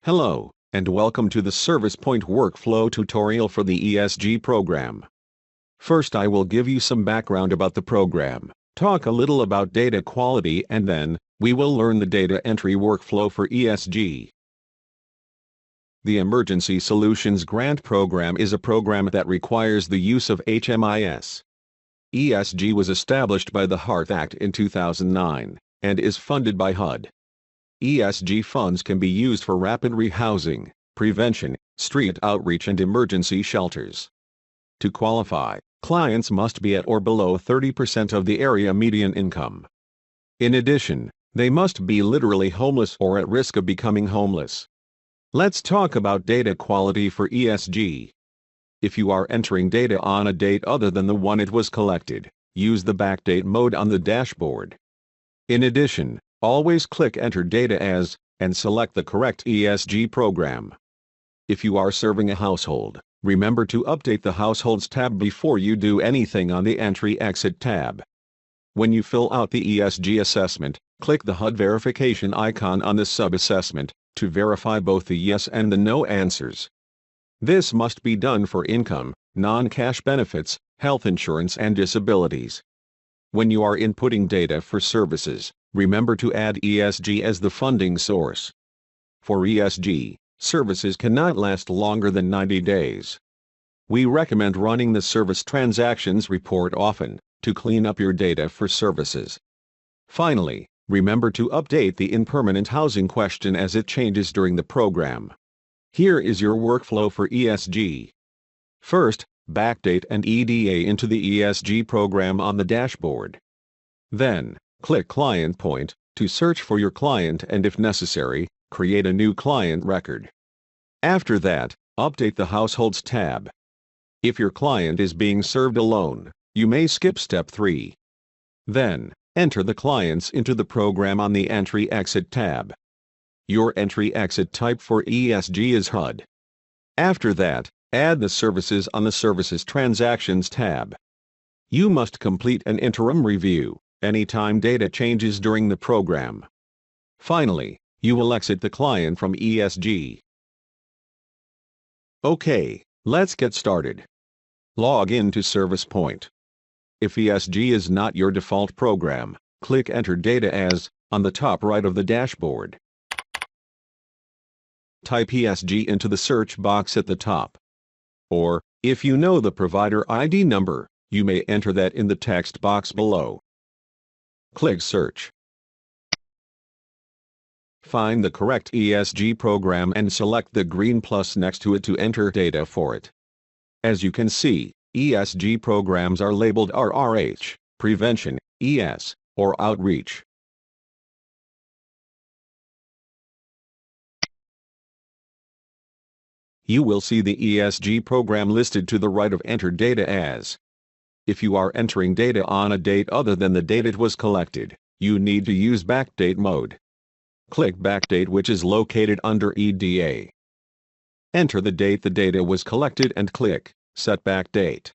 Hello, and welcome to the ServicePoint workflow tutorial for the ESG program. First, I will give you some background about the program, talk a little about data quality, and then we will learn the data entry workflow for ESG. The Emergency Solutions Grant Program is a program that requires the use of HMIS. ESG was established by the HART Act in 2009 and is funded by HUD. ESG funds can be used for rapid rehousing, prevention, street outreach, and emergency shelters. To qualify, clients must be at or below 30% of the area median income. In addition, they must be literally homeless or at risk of becoming homeless. Let's talk about data quality for ESG. If you are entering data on a date other than the one it was collected, use the backdate mode on the dashboard. In addition, always click Enter Data As, and select the correct ESG program. If you are serving a household, remember to update the Households tab before you do anything on the EntryExit tab. When you fill out the ESG assessment, click the HUD verification icon on the sub-assessment to verify both the yes and the no answers. This must be done for income, non-cash benefits, health insurance, and disabilities. When you are inputting data for services, remember to add ESG as the funding source. For ESG, services cannot last longer than 90 days. We recommend running the Service Transactions Report often to clean up your data for services. Finally, remember to update the impermanent housing question as it changes during the program. Here is your workflow for ESG. First, backdate and EDA into the ESG program on the dashboard. Then, click Client Point to search for your client and, if necessary, create a new client record. After that, update the Households tab. If your client is being served alone, you may skip Step 3. Then, enter the clients into the program on the EntryExit tab. Your EntryExit type for ESG is HUD. After that, add the services on the Services Transactions tab. You must complete an interim review anytime data changes during the program. Finally, you will exit the client from ESG. Okay, let's get started. Log in to ServicePoint. If ESG is not your default program, click Enter Data As on the top right of the dashboard. Type ESG into the search box at the top. Or, if you know the provider ID number, you may enter that in the text box below. Click Search. Find the correct ESG program and select the green plus next to it to enter data for it. As you can see, ESG programs are labeled RRH, Prevention, ES, or Outreach. You will see the ESG program listed to the right of Enter Data As. If you are entering data on a date other than the date it was collected, you need to use backdate mode. Click Backdate, which is located under EDA. Enter the date the data was collected and click Set Backdate.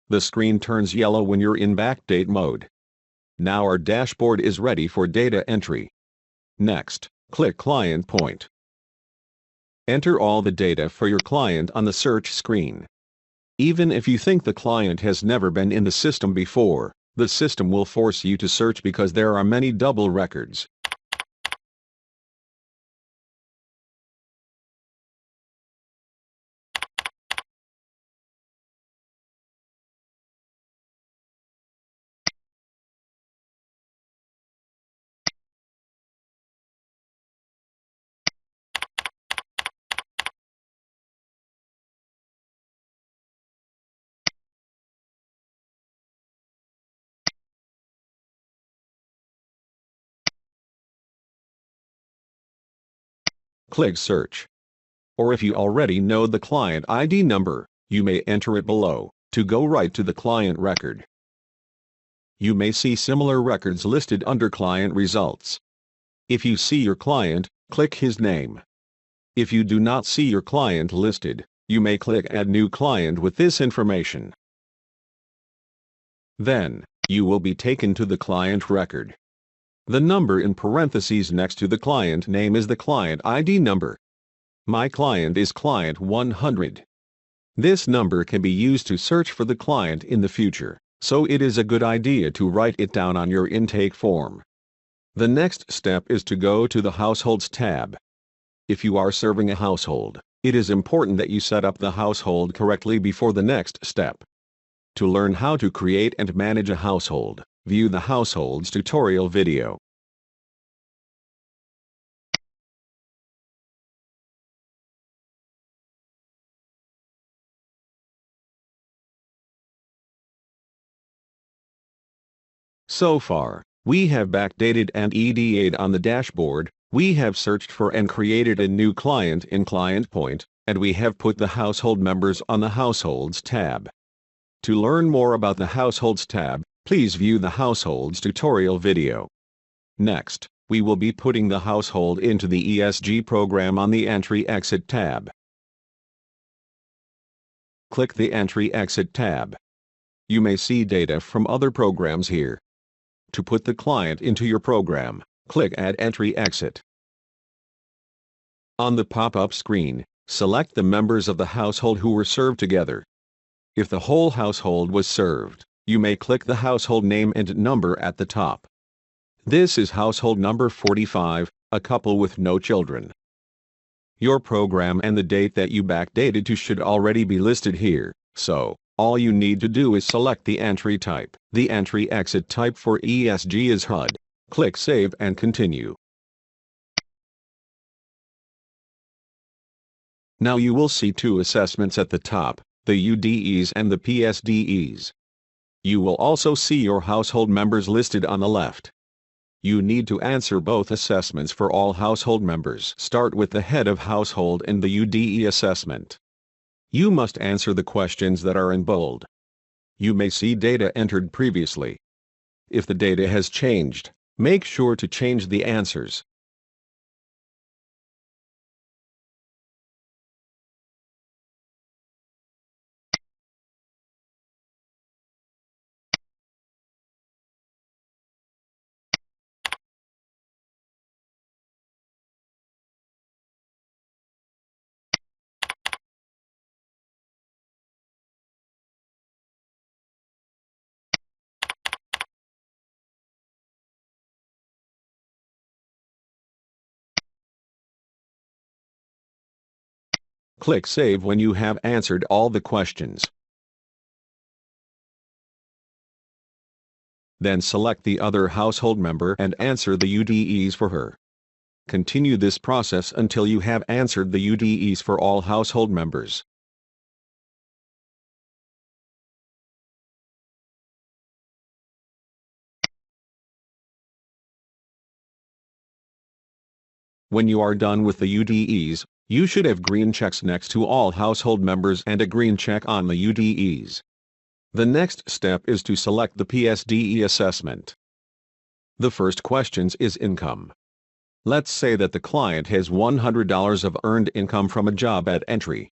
The screen turns yellow when you're in backdate mode. Now our dashboard is ready for data entry. Next, click Client Point. Enter all the data for your client on the search screen. Even if you think the client has never been in the system before, the system will force you to search because there are many double records. Click Search. Or if you already know the client ID number, you may enter it below to go right to the client record. You may see similar records listed under Client Results. If you see your client, click his name. If you do not see your client listed, You may click Add New Client with this information. Then, you will be taken to the client record. The number in parentheses next to the client name is the client ID number. My client is client 100. This number can be used to search for the client in the future, so it is a good idea to write it down on your intake form. The next step is to go to the Households tab. If you are serving a household, it is important that you set up the household correctly before the next step. To learn how to create and manage a household, view the Households tutorial video. So far, we have backdated and EDA'd on the dashboard, we have searched for and created a new client in ClientPoint, and we have put the household members on the Households tab. To learn more about the Households tab, please view the Households tutorial video. Next, we will be putting the household into the ESG program on the EntryExit tab. Click the EntryExit tab. You may see data from other programs here. To put the client into your program, click Add EntryExit. On the pop-up screen, select the members of the household who were served together. If the whole household was served, you may click the household name and number at the top. This is household number 45, a couple with no children. Your program and the date that you backdated to should already be listed here, so all you need to do is select the entry type. The EntryExit type for ESG is HUD. Click Save and Continue. Now you will see two assessments at the top, the UDEs and the PSDEs. You will also see your household members listed on the left. You need to answer both assessments for all household members. Start with the head of household and the UDE assessment. You must answer the questions that are in bold. You may see data entered previously. If the data has changed, make sure to change the answers. Click Save when you have answered all the questions. Then select the other household member and answer the UDEs for her. Continue this process until you have answered the UDEs for all household members. When you are done with the UDEs, you should have green checks next to all household members and a green check on the UDEs. The next step is to select the PSDE assessment. The first question is income. Let's say that the client has $100 of earned income from a job at Entry.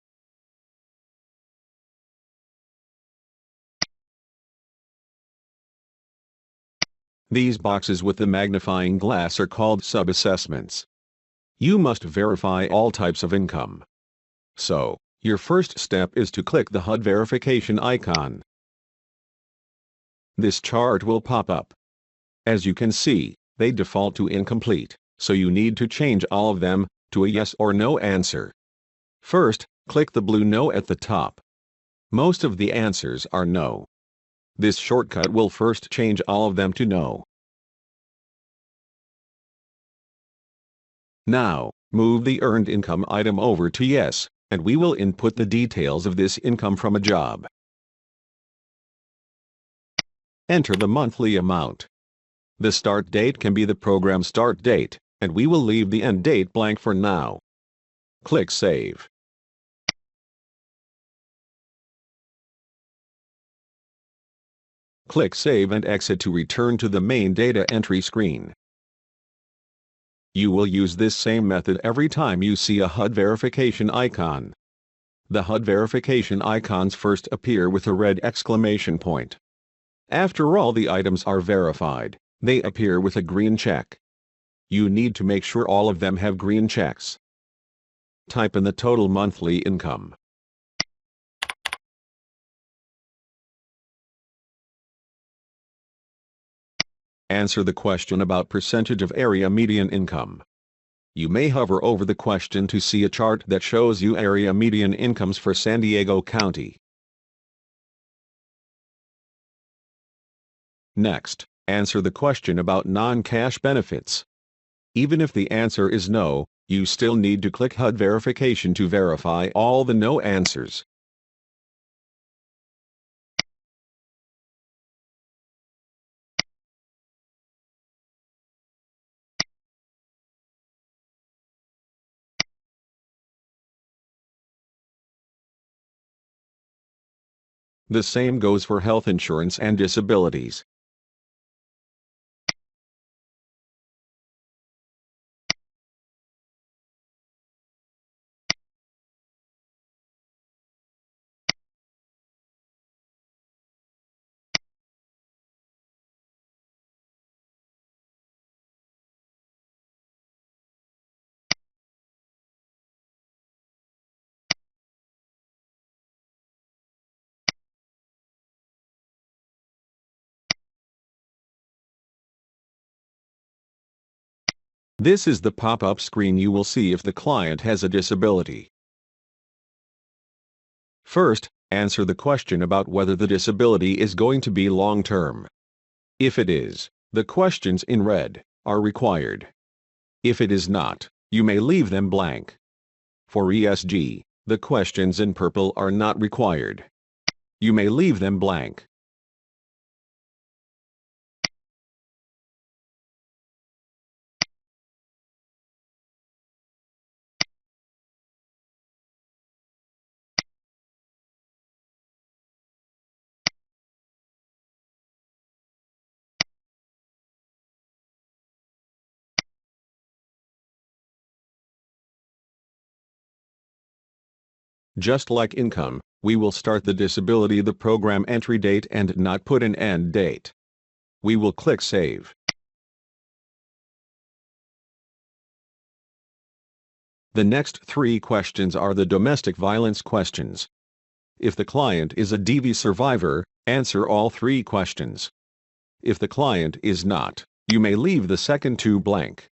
These boxes with the magnifying glass are called sub-assessments. You must verify all types of income. So, your first step is to click the HUD verification icon. This chart will pop up. As you can see, they default to incomplete, so you need to change all of them to a yes or no answer. First, click the blue no at the top. Most of the answers are no. This shortcut will first change all of them to no. Now, move the earned income item over to yes, and we will input the details of this income from a job. Enter the monthly amount. The start date can be the program start date, and we will leave the end date blank for now. Click Save. Click Save and Exit to return to the main data entry screen. You will use this same method every time you see a HUD verification icon. The HUD verification icons first appear with a red exclamation point. After all the items are verified, they appear with a green check. You need to make sure all of them have green checks. Type in the total monthly income. Answer the question about percentage of area median income. You may hover over the question to see a chart that shows you area median incomes for San Diego County. Next, answer the question about non-cash benefits. Even if the answer is no, you still need to click HUD verification to verify all the no answers. The same goes for health insurance and disabilities. This is the pop-up screen you will see if the client has a disability. First, answer the question about whether the disability is going to be long-term. If it is, the questions in red are required. If it is not, you may leave them blank. For ESG, the questions in purple are not required. You may leave them blank. Just like income, we will start the disability the program entry date and not put an end date. We will click Save. The next 3 questions are the domestic violence questions. If the client is a DV survivor, answer all 3 questions. If the client is not, you may leave the second 2 blank.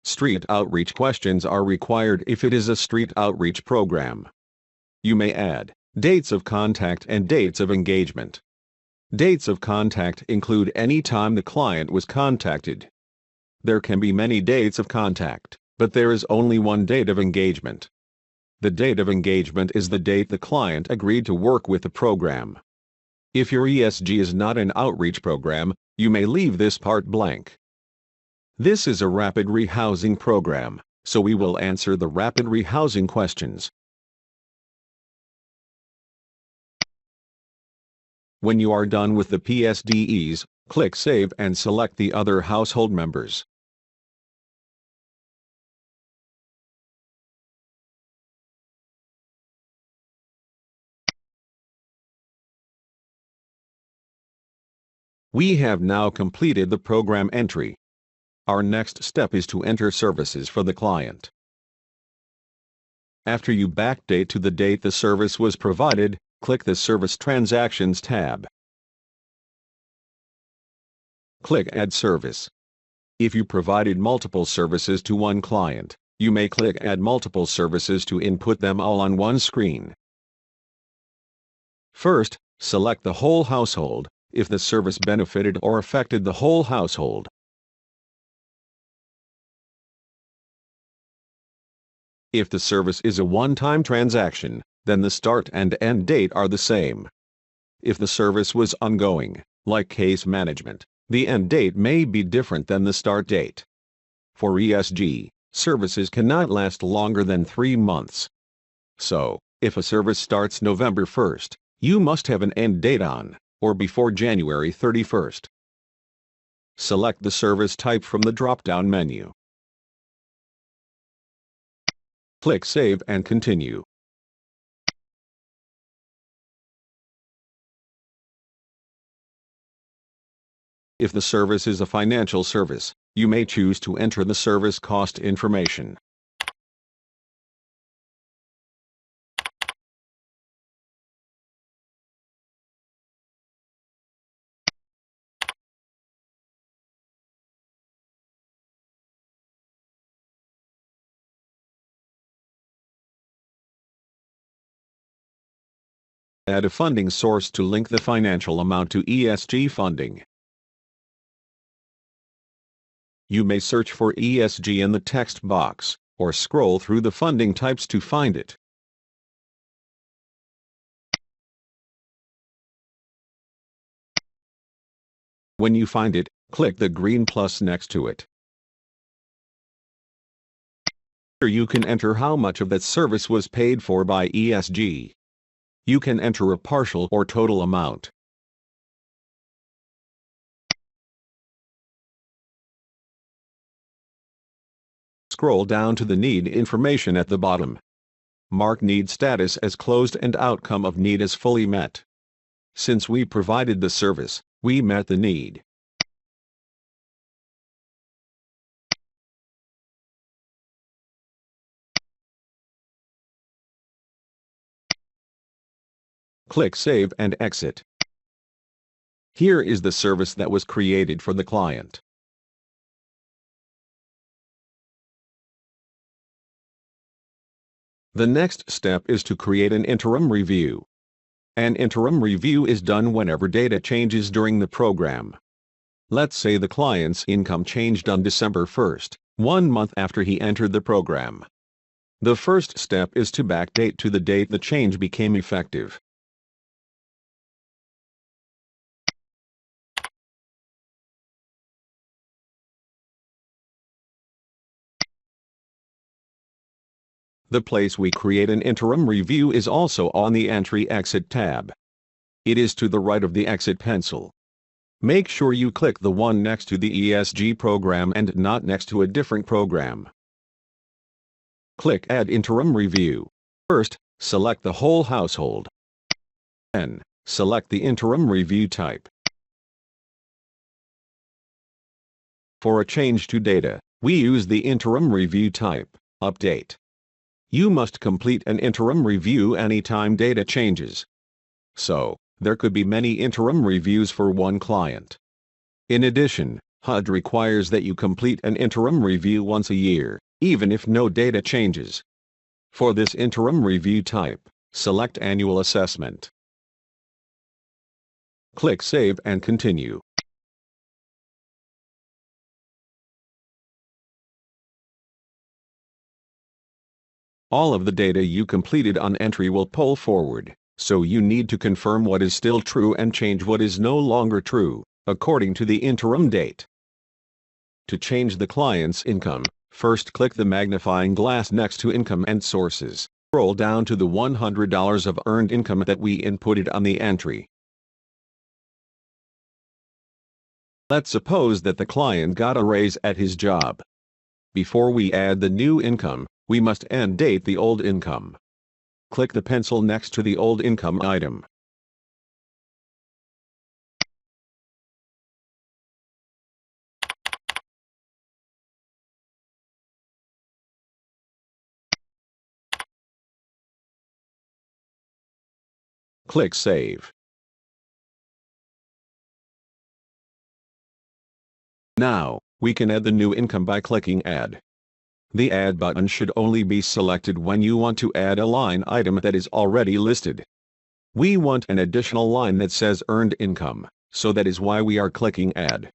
Street outreach questions are required if it is a street outreach program. You may add dates of contact and dates of engagement. Dates of contact include any time the client was contacted. There can be many dates of contact, but there is only one date of engagement. The date of engagement is the date the client agreed to work with the program. If your ESG is not an outreach program, you may leave this part blank. This is a rapid rehousing program, so we will answer the rapid rehousing questions. When you are done with the PSDEs, click Save and select the other household members. We have now completed the program entry. Our next step is to enter services for the client. After you backdate to the date the service was provided, click the Service Transactions tab. Click Add Service. If you provided multiple services to one client, you may click Add Multiple Services to input them all on one screen. First, select the whole household, if the service benefited or affected the whole household. If the service is a one-time transaction, then the start and end date are the same. If the service was ongoing, like case management, the end date may be different than the start date. For ESG, services cannot last longer than 3 months. So, if a service starts November 1st, you must have an end date on, or before January 31st. select the service type from the drop-down menu. Click Save and Continue. If the service is a financial service, you may choose to enter the service cost information. Add a funding source to link the financial amount to ESG funding. You may search for ESG in the text box, or scroll through the funding types to find it. When you find it, click the green plus next to it. Here you can enter how much of that service was paid for by ESG. You can enter a partial or total amount. Scroll down to the need information at the bottom. Mark need status as closed and outcome of need as fully met. Since we provided the service, we met the need. Click Save and Exit. Here is the service that was created for the client. The next step is to create an interim review. An interim review is done whenever data changes during the program. Let's say the client's income changed on December 1st, 1 month after he entered the program. The first step is to backdate to the date the change became effective. The place we create an interim review is also on the EntryExit tab. It is to the right of the Exit pencil. Make sure you click the one next to the ESG program and not next to a different program. Click Add Interim Review. First, select the whole household. Then, select the interim review type. For a change to data, we use the interim review type, Update. You must complete an interim review anytime data changes. So, there could be many interim reviews for one client. In addition, HUD requires that you complete an interim review once a year, even if no data changes. For this interim review type, select Annual Assessment. Click Save and Continue. All of the data you completed on entry will pull forward, so you need to confirm what is still true and change what is no longer true, according to the interim date. To change the client's income, first click the magnifying glass next to Income and Sources. Scroll down to the $100 of earned income that we inputted on the entry. Let's suppose that the client got a raise at his job. Before we add the new income, we must end date the old income. Click the pencil next to the old income item. Click Save. Now, we can add the new income by clicking Add. The Add button should only be selected when you want to add a line item that is already listed. We want an additional line that says Earned Income, so that is why we are clicking Add.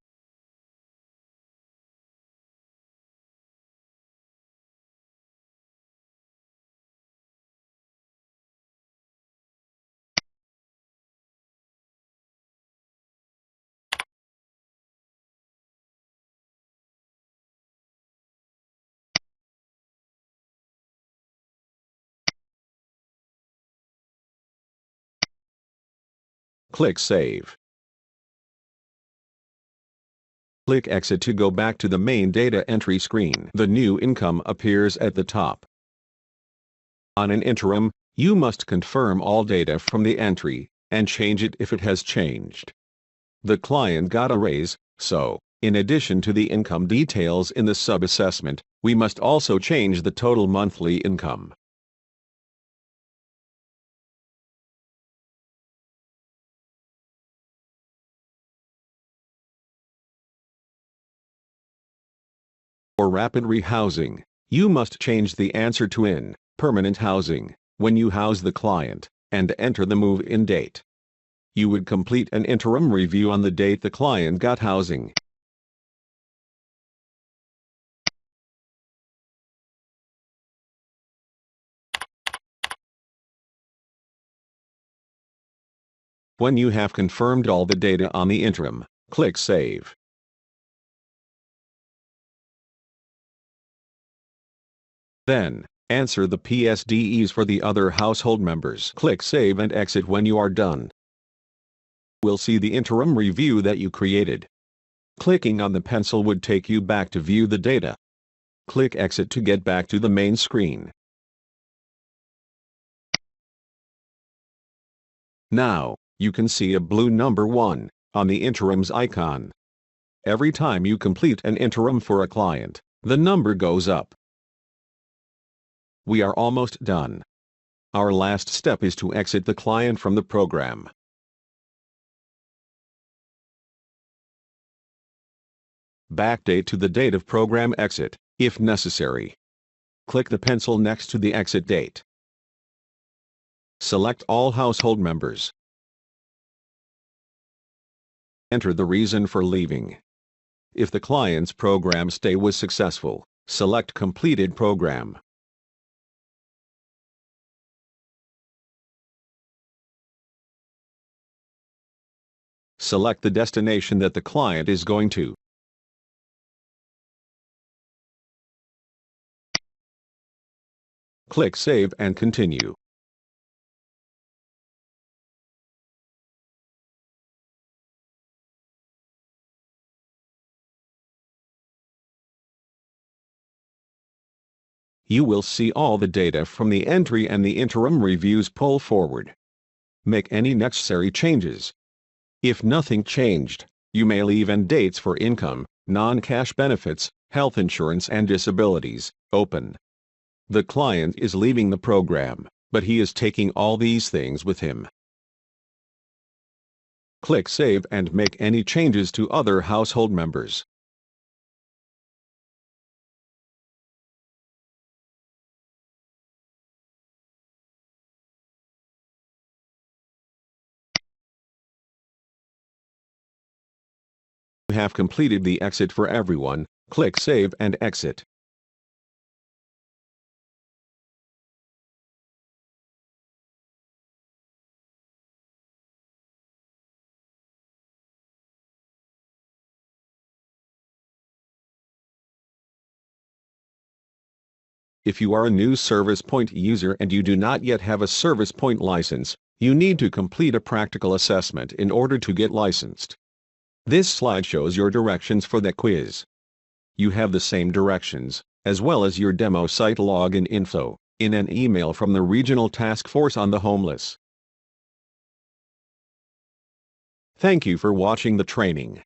Click Save. Click Exit to go back to the main data entry screen. The new income appears at the top. On an interim, you must confirm all data from the entry, and change it if it has changed. The client got a raise, so, in addition to the income details in the sub-assessment, we must also change the total monthly income. For rapid rehousing, you must change the answer to in permanent housing when you house the client, and enter the move-in date. You would complete an interim review on the date the client got housing. When you have confirmed all the data on the interim, click Save. Then, answer the PSDEs for the other household members. Click Save and Exit when you are done. We'll see the interim review that you created. Clicking on the pencil would take you back to view the data. Click Exit to get back to the main screen. Now, you can see a blue number 1 on the interim's icon. Every time you complete an interim for a client, the number goes up. We are almost done. Our last step is to exit the client from the program. Backdate to the date of program exit, if necessary. Click the pencil next to the exit date. Select all household members. Enter the reason for leaving. If the client's program stay was successful, select Completed Program. Select the destination that the client is going to. Click Save and Continue. You will see all the data from the entry and the interim reviews pull forward. Make any necessary changes. If nothing changed, you may leave end dates for income, non-cash benefits, health insurance and disabilities open. The client is leaving the program, but he is taking all these things with him. Click Save and make any changes to other household members. You have completed the exit for everyone. Click Save and Exit. If you are a new ServicePoint user and you do not yet have a ServicePoint license, you need to complete a practical assessment in order to get licensed. This slide shows your directions for the quiz. You have the same directions, as well as your demo site login info, in an email from the Regional Task Force on the Homeless. Thank you for watching the training.